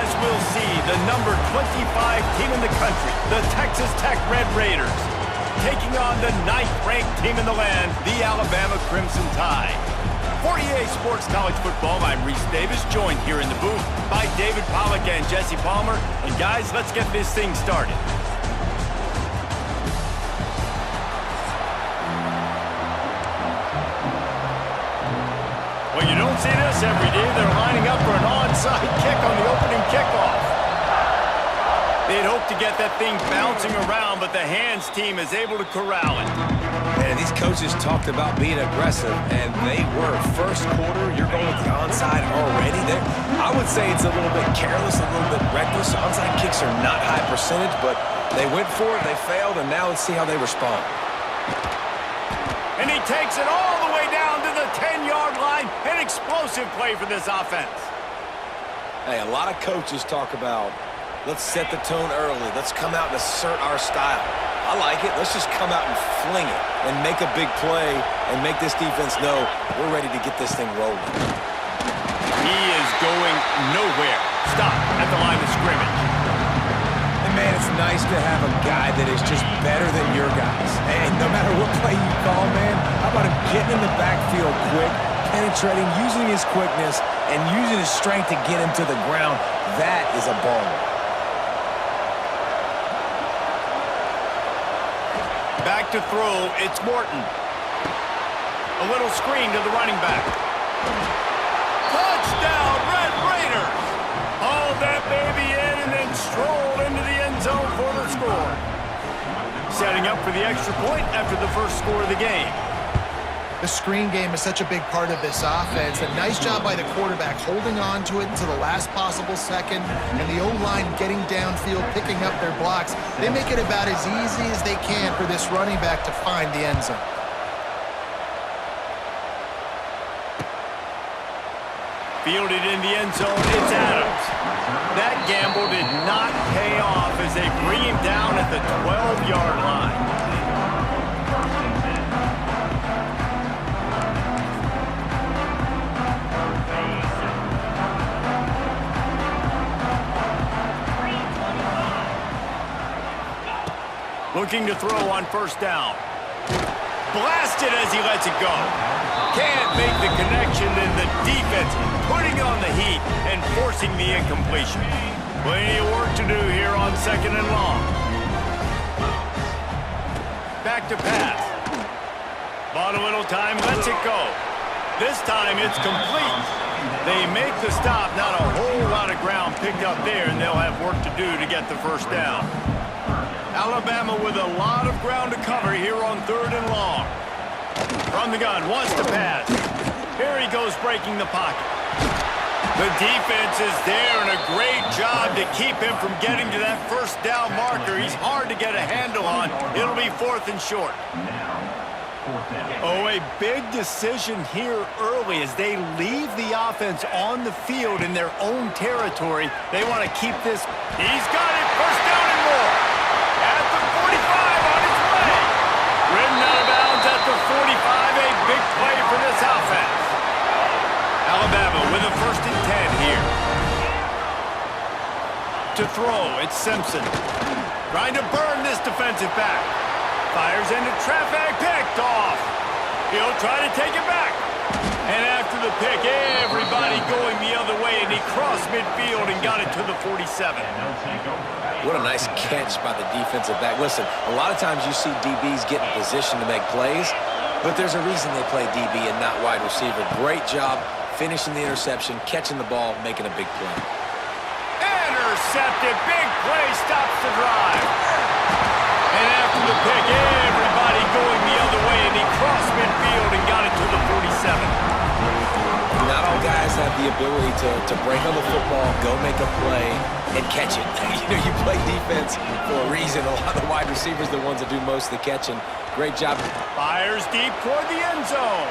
as we'll see the number 25 team in the country, the Texas Tech Red Raiders, taking on the 9th-ranked team in the land, the Alabama Crimson Tide. For EA Sports College Football, I'm Reese Davis, joined here in the booth by David Pollack and Jesse Palmer. And guys, let's get this thing started. Well, you don't see this every day. They're lining up for an onside kick on the opening kickoff. They'd hope to get that thing bouncing around, but the hands team is able to corral it. Man, these coaches talked about being aggressive, and they were. First quarter, you're going with the onside already. I would say it's a little bit careless, a little bit reckless. Onside kicks are not high percentage, but they went for it, they failed, and now let's see how they respond. And he takes it all the way down to the 10-yard line. An explosive play for this offense. Hey, a lot of coaches talk about, let's set the tone early. Let's come out and assert our style. I like it. Let's just come out and fling it and make a big play and make this defense know we're ready to get this thing rolling. He is going nowhere. Stop at the line of scrimmage. And, man, it's nice to have a guy that is just better than your guys. And no matter what play you call, man, how about him getting in the backfield quick, penetrating, using his quickness, and using his strength to get him to the ground. That is a baller. Back to throw, it's Morton. A little screen to the running back. Touchdown, Red Raiders! Hauled that baby in and then strolled into the end zone for the score. Setting up for the extra point after the first score of the game. The screen game is such a big part of this offense. A nice job by the quarterback holding on to it until the last possible second, and the O-line getting downfield, picking up their blocks. They make it about as easy as they can for this running back to find the end zone. Fielded in the end zone, it's Adams. That gamble did not pay off as they bring him down at the 12-yard line. Looking to throw on first down. Blasted as he lets it go. Can't make the connection, and the defense putting on the heat and forcing the incompletion. Plenty of work to do here on second and long. Back to pass. Bought a little time, lets it go. This time it's complete. They make the stop, not a whole lot of ground picked up there, and they'll have work to do to get the first down. Alabama with a lot of ground to cover here on third and long. From the gun, wants to pass. Here he goes breaking the pocket. The defense is there, and a great job to keep him from getting to that first down marker. He's hard to get a handle on. It'll be fourth and short. Oh, a big decision here early as they leave the offense on the field in their own territory. They want to keep this. He's got it, first down and more. At the 45 on his way. Ridden out of bounds at the 45, a big play for this offense. Alabama with a first and 10 here. To throw, it's Simpson. Trying to burn this defensive back. Fires into traffic, picked off. He'll try to take it back. And after the pick, everybody going the other way, and he crossed midfield and got it to the 47. What a nice catch by the defensive back. Listen, a lot of times you see DBs get in position to make plays, but there's a reason they play DB and not wide receiver. Great job finishing the interception, catching the ball, making a big play. Intercepted, big play, stops the drive. And after the pick, everybody going the other way, and he crossed midfield and got it to the 47. Not all guys have the ability to break on the football, go make a play, and catch it. You play defense for a reason. A lot of the wide receivers are the ones that do most of the catching. Great job. Fires deep toward the end zone.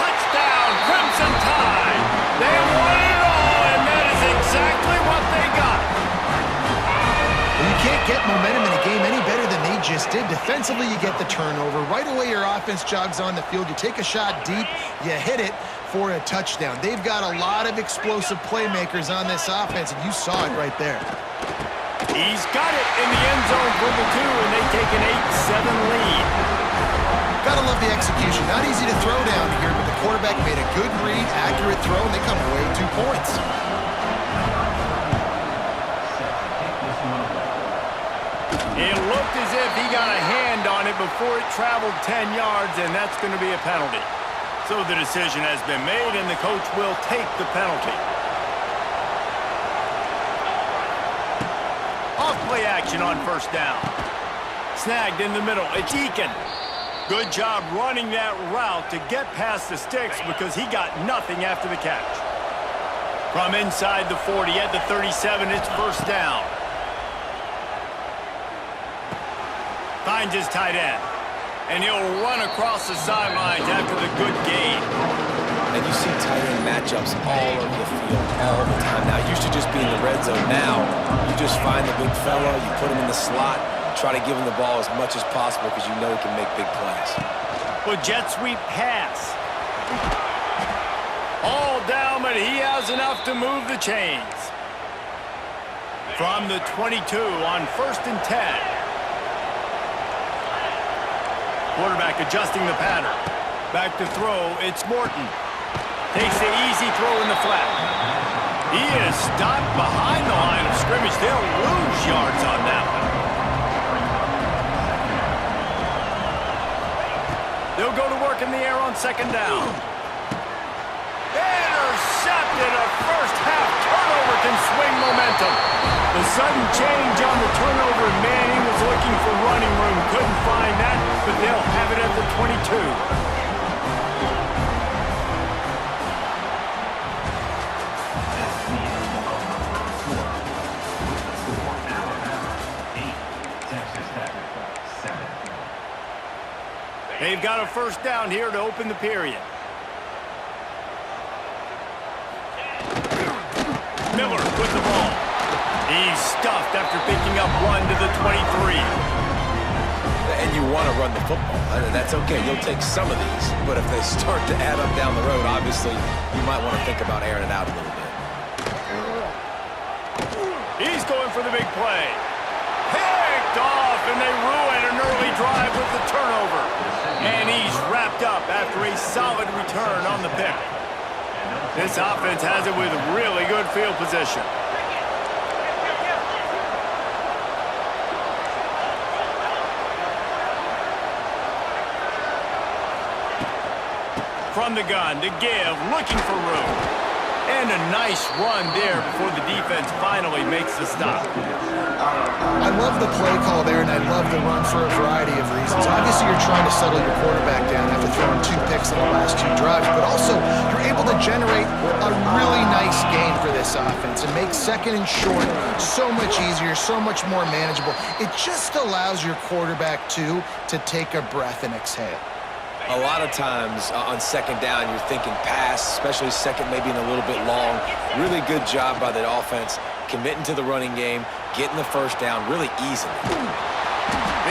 Touchdown, Crimson Tide. They won it all, and that is exactly what they got. You can't get momentum in a game any better than they just did. Defensively, you get the turnover. Right away, your offense jogs on the field. You take a shot deep, you hit it for a touchdown. They've got a lot of explosive playmakers on this offense, and you saw it right there. He's got it in the end zone for the 2, and they take an 8-7 lead. Gotta love the execution. Not easy to throw down here, but the quarterback made a good read, accurate throw, and they come away with 2 points. It looked as if he got a hand on it before it traveled 10 yards, and that's going to be a penalty. So the decision has been made, and the coach will take the penalty. Off-play action on first down. Snagged in the middle. It's Eakin. Good job running that route to get past the sticks because he got nothing after the catch. From inside the 40 at the 37, it's first down. Finds his tight end. And he'll run across the sidelines after the good gain. And you see tight end matchups all over the field all the time. Now, it used to just be in the red zone. Now, you just find the big fella, you put him in the slot, try to give him the ball as much as possible because you know he can make big plays. Well, jet sweep pass. All down, but he has enough to move the chains. From the 22 on 1st and 10. Quarterback adjusting the pattern. Back to throw, it's Morton. Takes the easy throw in the flat. He is stopped behind the line of scrimmage. They'll lose yards on that one. They'll go to work in the air on 2nd down. Intercepted. A first-half turnover can swing momentum. The sudden change on the turnover, Manning was looking for running room. Couldn't find that, but they'll have it at the 22. They've got a first down here to open the period. Miller with the ball. He's stuffed after picking up 1 to the 23. And you want to run the football. That's okay. You'll take some of these. But if they start to add up down the road, obviously, you might want to think about airing it out a little bit. He's going for the big play. Picked off, and they ruin an early drive with the turnover. And he's wrapped up after a solid return on the pick. This offense has it with really good field position. From the gun to give, looking for room. And a nice run there before the defense finally makes the stop. I love the play call there, and I love the run for a variety of reasons. Obviously, you're trying to settle your quarterback down after throwing 2 picks in the last 2 drives, but also you're able to generate a really nice gain for this offense and make 2nd and short so much easier, so much more manageable. It just allows your quarterback, to take a breath and exhale. A lot of times on 2nd down, you're thinking pass, especially 2nd, maybe in a little bit long. Really good job by the offense, committing to the running game, getting the first down really easily.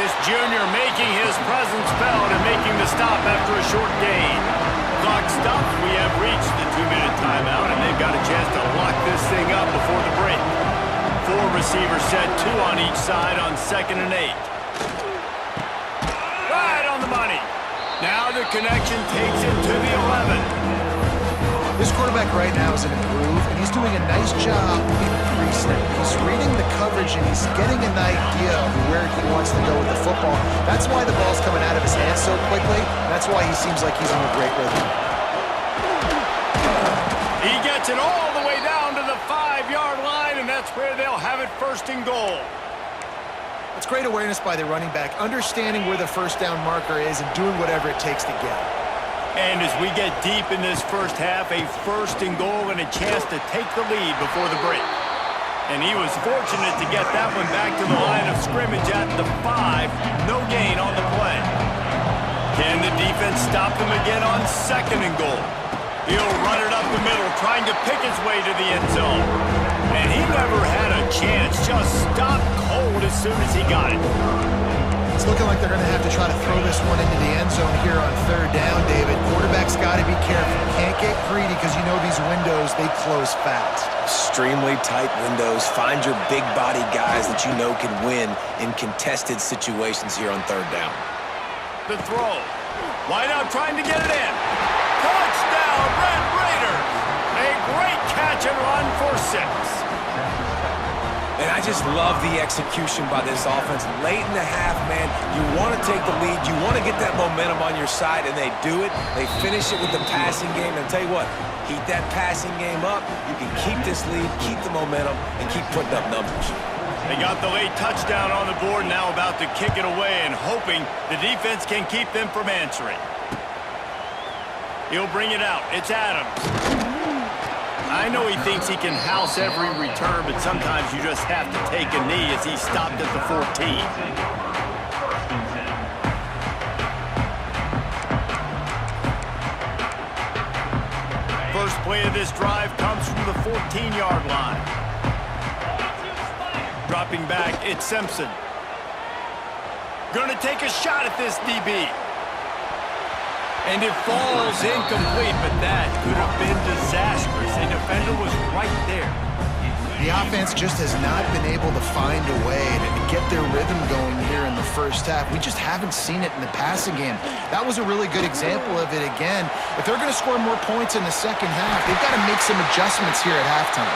This junior making his presence felt and making the stop after a short gain. Clock stopped. We have reached the 2-minute timeout, and they've got a chance to lock this thing up before the break. 4 receivers set, 2 on each side on 2nd and 8. Right on the money. Now the connection takes it to the 11. This quarterback right now is in a groove, and he's doing a nice job increasing it. He's reading the coverage, and he's getting an idea of where he wants to go with the football. That's why the ball's coming out of his hands so quickly. That's why he seems like he's in a great rhythm. He gets it all the way down to the 5-yard line, and that's where they'll have it 1st and goal. It's great awareness by the running back, understanding where the first down marker is and doing whatever it takes to get it. And as we get deep in this first half, a 1st and goal and a chance to take the lead before the break. And he was fortunate to get that one back to the line of scrimmage at the 5. No gain on the play. Can the defense stop them again on 2nd and goal? He'll run it up the middle, trying to pick his way to the end zone. And he never had a chance, just stopped cold as soon as he got it. It's looking like they're going to have to try to throw this one into the end zone here on third down, David. Quarterback's got to be careful. Can't get greedy because you know these windows, they close fast. Extremely tight windows. Find your big body guys that you know can win in contested situations here on third down. The throw. Wide out trying to get it in. Touchdown, Red Raiders. A great catch and run for 6. And I just love the execution by this offense. Late in the half, man, you want to take the lead. You want to get that momentum on your side, and they do it. They finish it with the passing game. And I'll tell you what, keep that passing game up. You can keep this lead, keep the momentum, and keep putting up numbers. They got the late touchdown on the board, now about to kick it away and hoping the defense can keep them from answering. He'll bring it out. It's Adams. I know he thinks he can house every return, but sometimes you just have to take a knee as he stopped at the 14. First play of this drive comes from the 14-yard line. Dropping back, it's Simpson. Gonna take a shot at this DB. And it falls incomplete, but that could have been disastrous. A defender was right there. The offense just has not been able to find a way to get their rhythm going here in the first half. We just haven't seen it in the passing game. That was a really good example of it again. If they're going to score more points in the second half, they've got to make some adjustments here at halftime.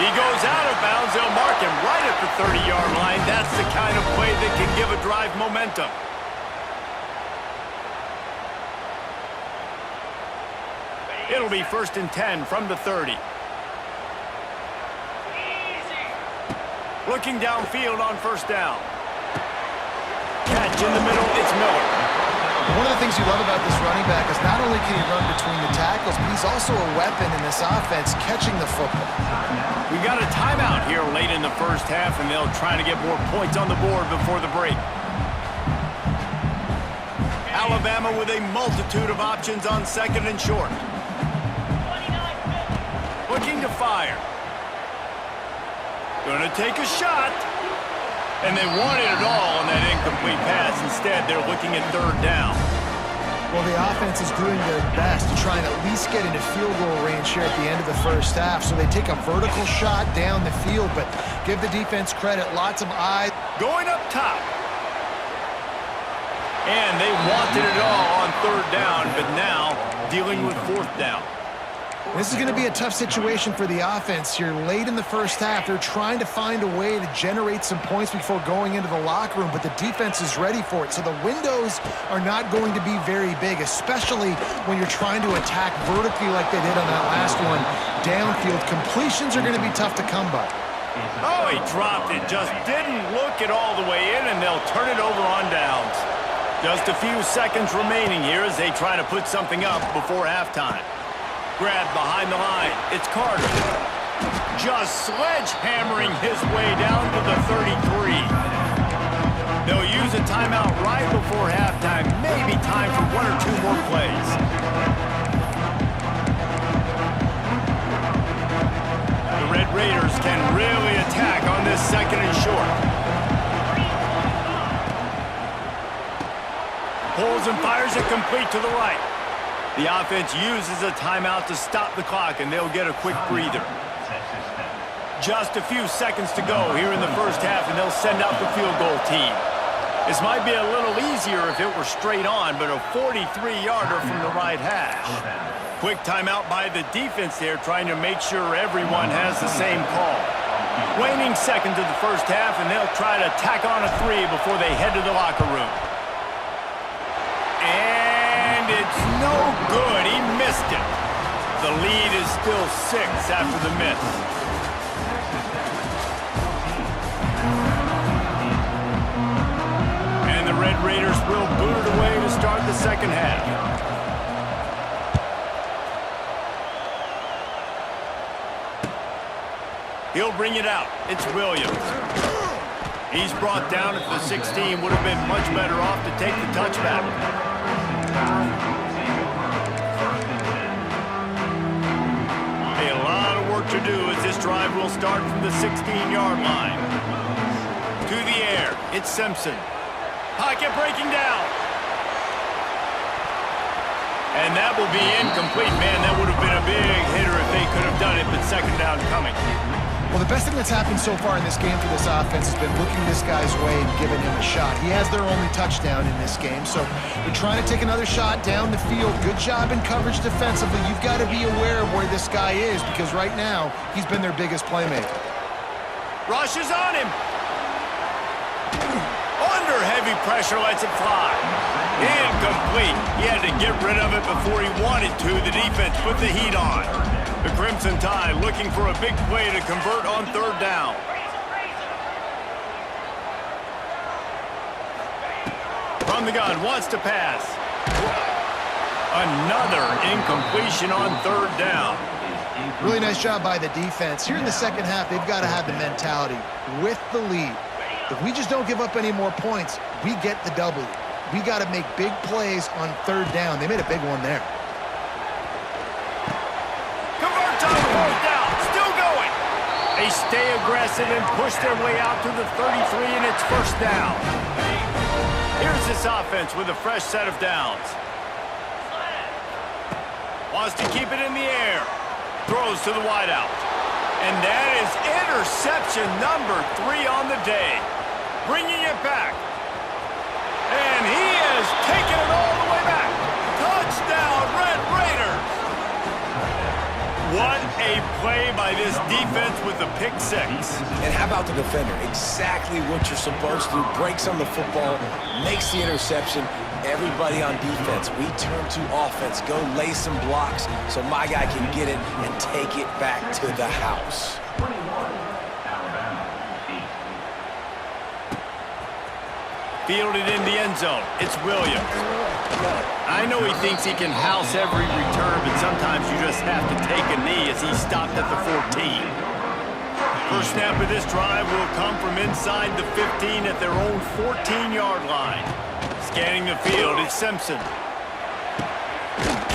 He goes out of bounds. They'll mark him right at the 30-yard line. That's the kind of play that can give a drive momentum. It'll be 1st and 10 from the 30. Looking downfield on 1st down. Catch in the middle, it's Miller. One of the things you love about this running back is not only can he run between the tackles, but he's also a weapon in this offense catching the football. We got a timeout here late in the first half, and they'll try to get more points on the board before the break. Alabama with a multitude of options on 2nd and short. Looking to fire. Gonna take a shot. And they wanted it all on that incomplete pass. Instead, they're looking at 3rd down. Well, the offense is doing their best to try and at least get into field goal range here at the end of the first half. So they take a vertical shot down the field, but give the defense credit. Lots of eyes. Going up top. And they wanted it all on 3rd down, but now dealing with 4th down. This is going to be a tough situation for the offense here. Late in the first half, they're trying to find a way to generate some points before going into the locker room, but the defense is ready for it. So the windows are not going to be very big, especially when you're trying to attack vertically like they did on that last one. Downfield completions are going to be tough to come by. Oh, he dropped it. Just didn't look it all the way in, and they'll turn it over on downs. Just a few seconds remaining here as they try to put something up before halftime. Grab behind the line. It's Carter. Just sledgehammering his way down to the 33. They'll use a timeout right before halftime. Maybe time for 1 or 2 more plays. The Red Raiders can really attack on this 2nd and short. Pulls and fires it complete to the right. The offense uses a timeout to stop the clock, and they'll get a quick breather. Just a few seconds to go here in the first half, and they'll send out the field goal team. This might be a little easier if it were straight on, but a 43-yarder from the right hash. Quick timeout by the defense there, trying to make sure everyone has the same call. Waning seconds of the first half, and they'll try to tack on a 3 before they head to the locker room. And it's no good. He missed it. The lead is still 6 after the miss. And the Red Raiders will boot it away to start the second half. He'll bring it out. It's Williams. He's brought down at the 16. Would have been much better off to take the touchback. A lot of work to do as this drive will start from the 16-yard line. To the air, it's Simpson. Pocket breaking down. And that will be incomplete. Man, that would have been a big hitter if they could have done it, but second down coming. Well, the best thing that's happened so far in this game for this offense has been looking this guy's way and giving him a shot. He has their only touchdown in this game, so they're trying to take another shot down the field. Good job in coverage defensively. You've got to be aware of where this guy is because right now he's been their biggest playmaker. Rush is on him. Under heavy pressure, lets it fly. Incomplete. He had to get rid of it before he wanted to. The defense put the heat on. The Crimson Tide looking for a big play to convert on third down. From the gun, wants to pass. Another incompletion on third down. Really nice job by the defense. Here in the second half, they've got to have the mentality with the lead. If we just don't give up any more points, we get the W. We got to make big plays on third down. They made a big one there. Convert on fourth down. Still going. They stay aggressive and push their way out to the 33, and it's first down. Here's this offense with a fresh set of downs. Wants to keep it in the air. Throws to the wideout. And that is interception number 3 on the day. Bringing it back. And he has taken it all the way back. Touchdown, Red Raiders. What a play by this defense with the pick 6. And how about the defender? Exactly what you're supposed to do. Breaks on the football, makes the interception. Everybody on defense, we turn to offense. Go lay some blocks so my guy can get it and take it back to the house. Fielded in the end zone. It's Williams. I know he thinks he can house every return, but sometimes you just have to take a knee as he stopped at the 14. First snap of this drive will come from inside the 15 at their own 14-yard line. Scanning the field, it's Simpson.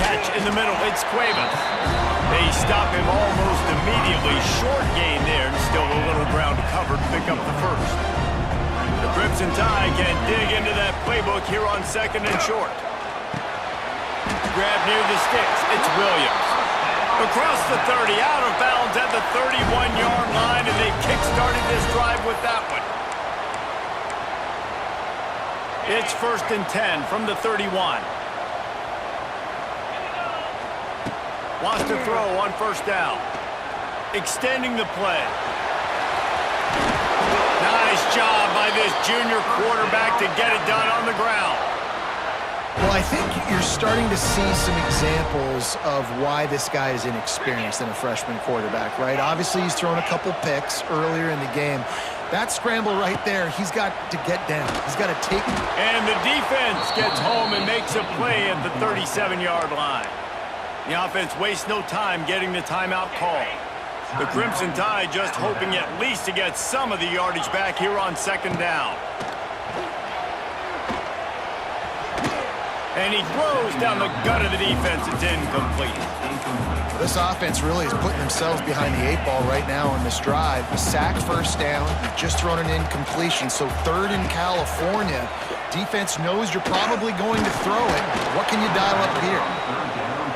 Catch in the middle, it's Cuevas. They stop him almost immediately. Short gain there, and still a little ground to cover to pick up the first. The Crimson Tide can dig into that playbook here on second and short. Grab near the sticks, it's Williams. Across the 30, out of bounds at the 31-yard line, and they kick-started this drive with that one. It's first and 10 from the 31. Wants to throw on first down. Extending the play. Nice job by this junior quarterback to get it done on the ground. Well, I think you're starting to see some examples of why this guy is inexperienced in a freshman quarterback, right? Obviously, he's thrown a couple picks earlier in the game. That scramble right there, he's got to get down. He's got to take it. And the defense gets home and makes a play at the 37-yard line. The offense wastes no time getting the timeout call. The Crimson Tide just hoping at least to get some of the yardage back here on second down. And he throws down the gut of the defense. It's incomplete. This offense really is putting themselves behind the 8 ball right now on this drive. A sack, first down, just thrown an incompletion. So third in California. Defense knows you're probably going to throw it. What can you dial up here?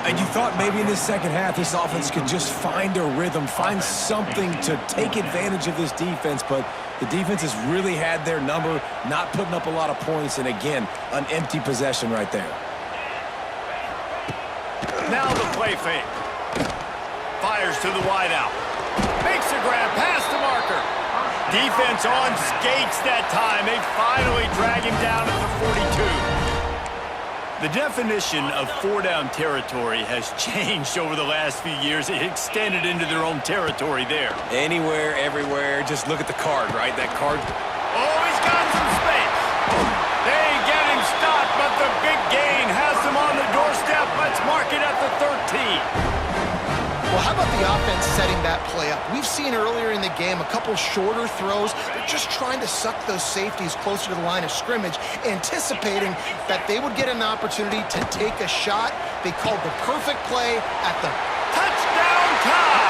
And you thought maybe in this second half this offense could just find a rhythm, find something to take advantage of this defense, but the defense has really had their number, not putting up a lot of points, and again, an empty possession right there. Now the play fake. Fires to the wideout. Makes a grab past the marker. Defense on skates that time. They finally drag him down at the 42. The definition of four-down territory has changed over the last few years. It extended into their own territory there. Anywhere, everywhere. Just look at the card, right? That card. Oh, he's got some space. They get him stopped, but the big gain has them on the doorstep. Let's mark it at the 13. Well, how about the offense setting that play up? We've seen earlier in the game a couple shorter throws. They're just trying to suck those safeties closer to the line of scrimmage, anticipating that they would get an opportunity to take a shot. They called the perfect play at the touchdown time.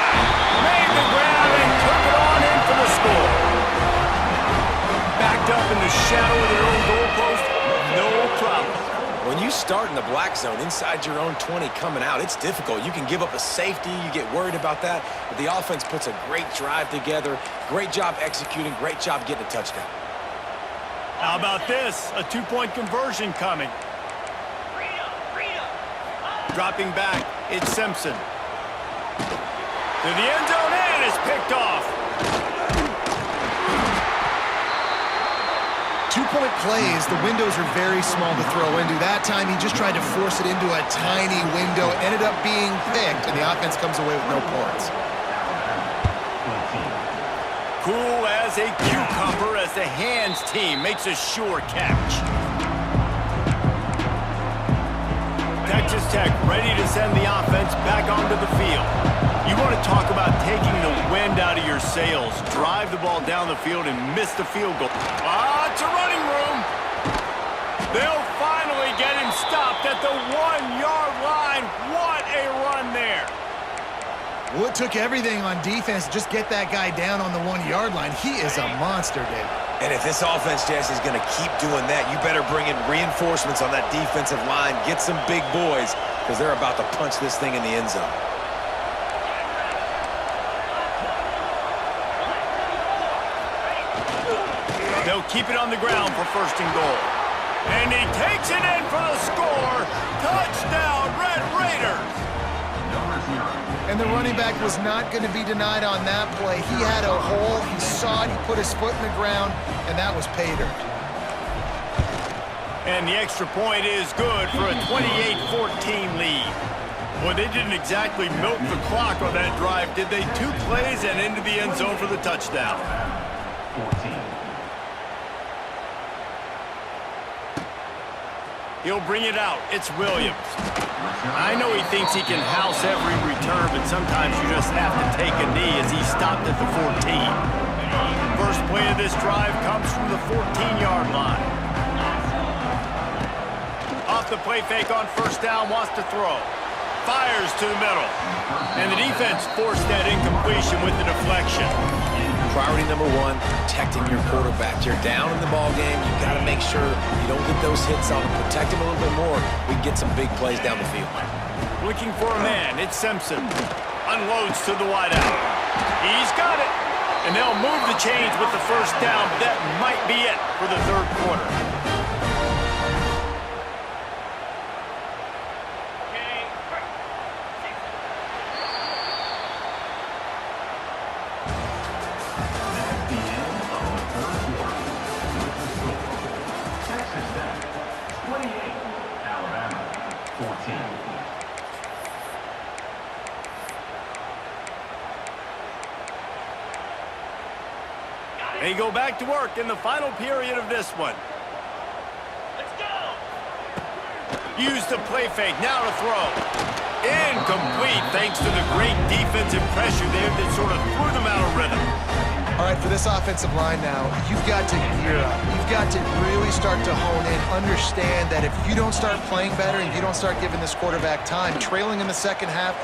Made the grab and took it on in for the score. Backed up in the shadow of their own goalpost. black zone, inside your own 20 coming out. It's difficult. You can give up a safety. You get worried about that. But the offense puts a great drive together. Great job executing. Great job getting a touchdown. How about this? A two-point conversion coming. Dropping back, it's Simpson. To the end zone, and it's picked off. Two-point plays, the windows are very small to throw into. That time, he just tried to force it into a tiny window. Ended up being picked, and the offense comes away with no points. Cool as a cucumber as the hands team makes a sure catch. Texas Tech ready to send the offense back onto the field. You want to talk about taking the wind out of your sails. Drive the ball down the field and miss the field goal. It's a running room. They'll finally get him stopped at the 1-yard line. What a run there. Well, it took everything on defense to just get that guy down on the 1-yard line. He is a monster, Dave. And if this offense, Jesse, is going to keep doing that, you better bring in reinforcements on that defensive line. Get some big boys, because they're about to punch this thing in the end zone. They'll keep it on the ground for first and goal. And he takes it in for the score. Touchdown, Red Raiders. And the running back was not going to be denied on that play. He had a hole, he saw it, he put his foot in the ground, and that was pay dirt. And the extra point is good for a 28-14 lead. Boy, they didn't exactly milk the clock on that drive, did they? 2 plays and into the end zone for the touchdown. 14. He'll bring it out. It's Williams. I know he thinks he can house every return, but sometimes you just have to take a knee as he stopped at the 14. First play of this drive comes from the 14-yard line. Off the play fake on first down, wants to throw. Fires to the middle. And the defense forced that incompletion with the deflection. Priority number 1, protecting your quarterback. You're down in the ball game. You've got to make sure you don't get those hits on him. Protect him a little bit more. We can get some big plays down the field. Looking for a man. It's Simpson. Unloads to the wideout. He's got it. And they'll move the chains with the first down, but that might be it for the third quarter. They go back to work in the final period of this one. Let's go! Use the play fake, now to throw. Incomplete thanks to the great defensive pressure there that sort of threw them out of rhythm. All right, for this offensive line now, you've got to gear up. You've got to really start to hone in, understand that if you don't start playing better and you don't start giving this quarterback time, trailing in the second half.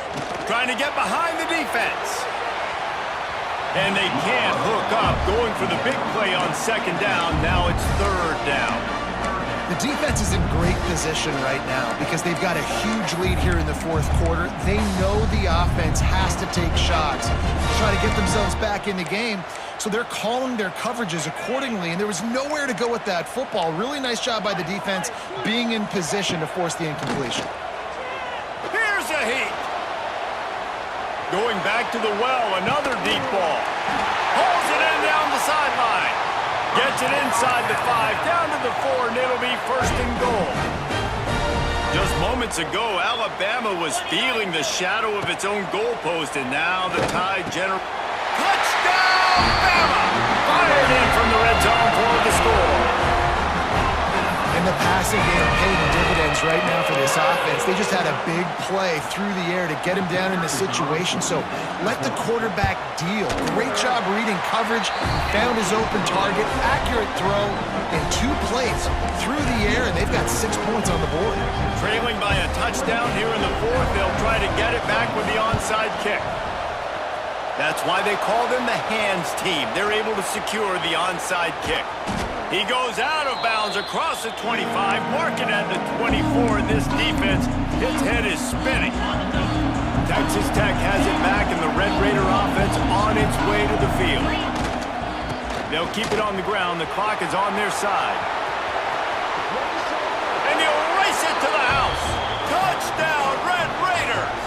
Trying to get behind the defense. And they can't hook up, going for the big play on second down. Now it's third down. The defense is in great position right now because they've got a huge lead here in the fourth quarter. They know the offense has to take shots to try to get themselves back in the game. So they're calling their coverages accordingly, and there was nowhere to go with that football. Really nice job by the defense being in position to force the incompletion. Here's a heat. Going back to the well, another deep ball. Hauls it in down the sideline. Gets it inside the 5, down to the 4, and it'll be first and goal. Just moments ago, Alabama was feeling the shadow of its own goalpost, and now the Tide Touchdown, Bama! Fired in from the red zone for the score. And the passing game paying dividends right now for this offense. They just had a big play through the air to get him down in the situation. So let the quarterback deal. Great job reading coverage. Found his open target. Accurate throw. And 2 plays through the air, and they've got 6 points on the board. Trailing by a touchdown here in the 4th. They'll try to get it back with the onside kick. That's why they call them the hands team. They're able to secure the onside kick. He goes out of bounds across the 25, marking at the 24, and this defense, his head is spinning. Texas Tech has it back, and the Red Raider offense on its way to the field. They'll keep it on the ground. The clock is on their side. And he'll race it to the house. Touchdown, Red Raiders!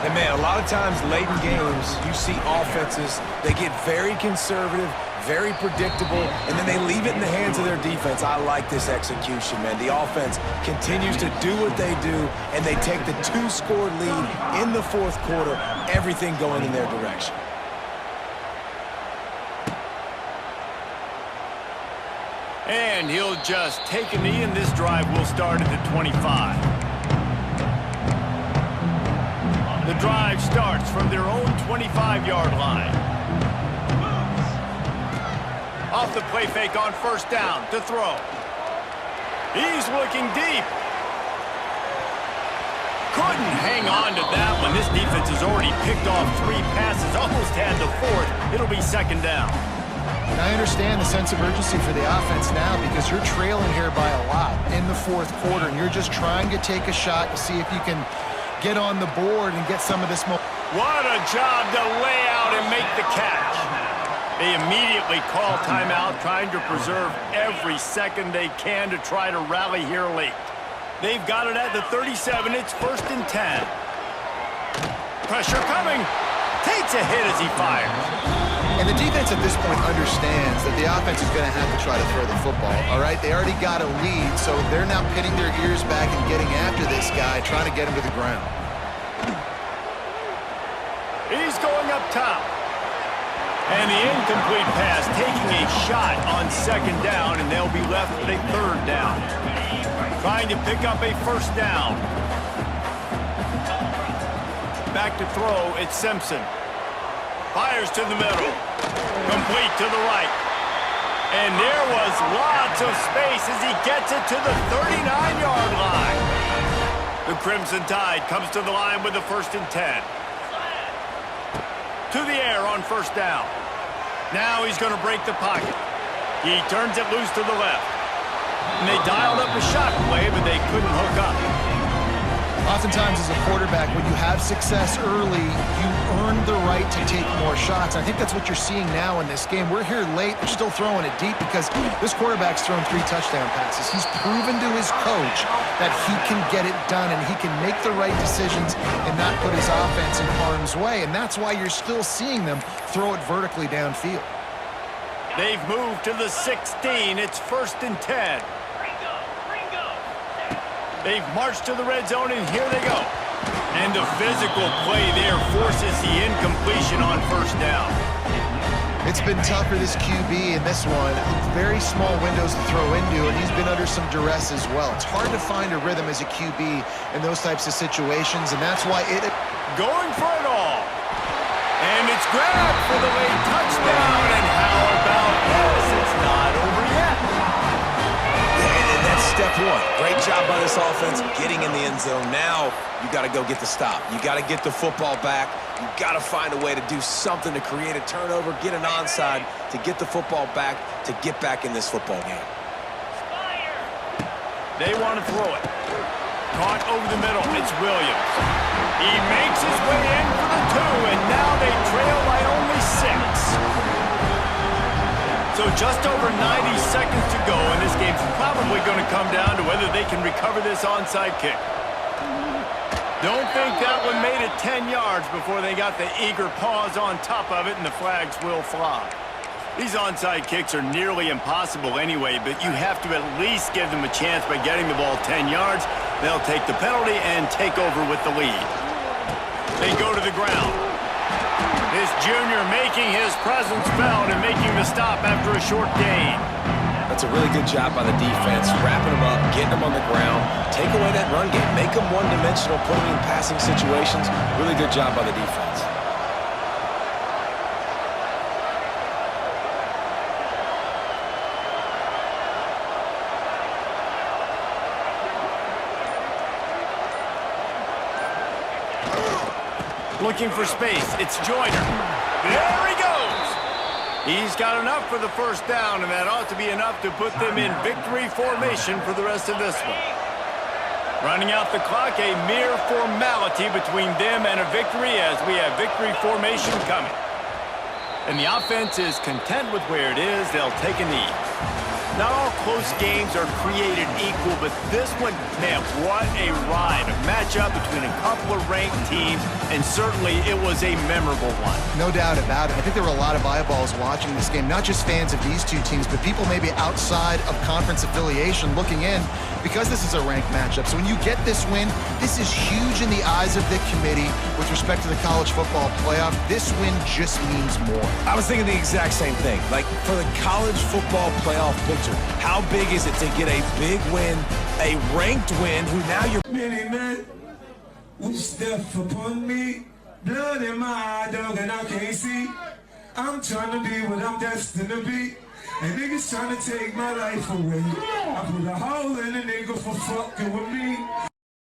And man, a lot of times late in games, you see offenses, they get very conservative, very predictable, and then they leave it in the hands of their defense. I like this execution, man. The offense continues to do what they do, and they take the 2-score lead in the fourth quarter, everything going in their direction. And he'll just take a knee, and this drive will start at the 25. The drive starts from their own 25-yard line. Off the play fake on first down to throw. He's looking deep. Couldn't hang on to that one. This defense has already picked off 3 passes, almost had the 4th. It'll be second down. And I understand the sense of urgency for the offense now because you're trailing here by a lot in the fourth quarter, and you're just trying to take a shot to see if you can get on the board and get some of this momentum. What a job to lay out and make the catch. They immediately call timeout, trying to preserve every second they can to try to rally here late. They've got it at the 37. It's 1st and 10. Pressure coming. Takes a hit as he fires. And the defense at this point understands that the offense is going to have to try to throw the football, all right? They already got a lead, so they're now pitting their ears back and getting after this guy, trying to get him to the ground. He's going up top. And the incomplete pass taking a shot on second down, and they'll be left with a 3rd down. Trying to pick up a 1st down. Back to throw, it's Simpson. Fires to the middle. Complete to the right. And there was lots of space as he gets it to the 39-yard line. The Crimson Tide comes to the line with the 1st and 10. To the air on 1st down. Now he's going to break the pocket. He turns it loose to the left. And they dialed up a shot play, but they couldn't hook up. Oftentimes as a quarterback, when you have success early, you earn the right to take more shots. I think that's what you're seeing now in this game. We're here late. They're still throwing it deep because this quarterback's thrown 3 touchdown passes. He's proven to his coach that he can get it done and he can make the right decisions and not put his offense in harm's way. And that's why you're still seeing them throw it vertically downfield. They've moved to the 16. It's 1st and 10. They've marched to the red zone, and here they go. And the physical play there forces the incompletion on 1st down. It's been tough for this QB in this one. Very small windows to throw into, and he's been under some duress as well. It's hard to find a rhythm as a QB in those types of situations, and that's why it... Going for it all. And it's grabbed for the late touchdown, and how about this? It's not over yet. And that's step 1. Great job by this offense getting in the end zone. Now you got to go get the stop. You got to get the football back. You got to find a way to do something to create a turnover, get an onside, to get the football back, to get back in this football game. They want to throw it. Caught over the middle. It's Williams. He makes his way in for the 2, and now they trail by only 6. So just over 90 seconds to go, and this game's probably going to come down to whether they can recover this onside kick. Don't think that one made it 10 yards before they got the eager paws on top of it, and the flags will fly. These onside kicks are nearly impossible anyway, but you have to at least give them a chance by getting the ball 10 yards. They'll take the penalty and take over with the lead. They go to the ground. This junior making his presence felt and making the stop after a short gain. That's a really good job by the defense, wrapping them up, getting them on the ground, take away that run game, make them one-dimensional, put them in passing situations. Really good job by the defense. Looking for space. It's Joyner. There he goes. He's got enough for the first down, and that ought to be enough to put them in victory formation for the rest of this one. Running out the clock, a mere formality between them and a victory as we have victory formation coming. And the offense is content with where it is. They'll take a knee. Not all close games are created equal, but this one, man, what a ride. A matchup between a couple of ranked teams, and certainly it was a memorable one. No doubt about it. I think there were a lot of eyeballs watching this game, not just fans of these two teams, but people maybe outside of conference affiliation looking in because this is a ranked matchup. So when you get this win, this is huge in the eyes of the committee with respect to the college football playoff. This win just means more. I was thinking the exact same thing. Like, for the college football playoff picture, how big is it to get a big win, a ranked win, who now you're... Many men will step upon me, blood in my eye, dog, and I can't see. I'm trying to be what I'm destined to be, and niggas trying to take my life away. I put a hole in a nigga for fucking with me.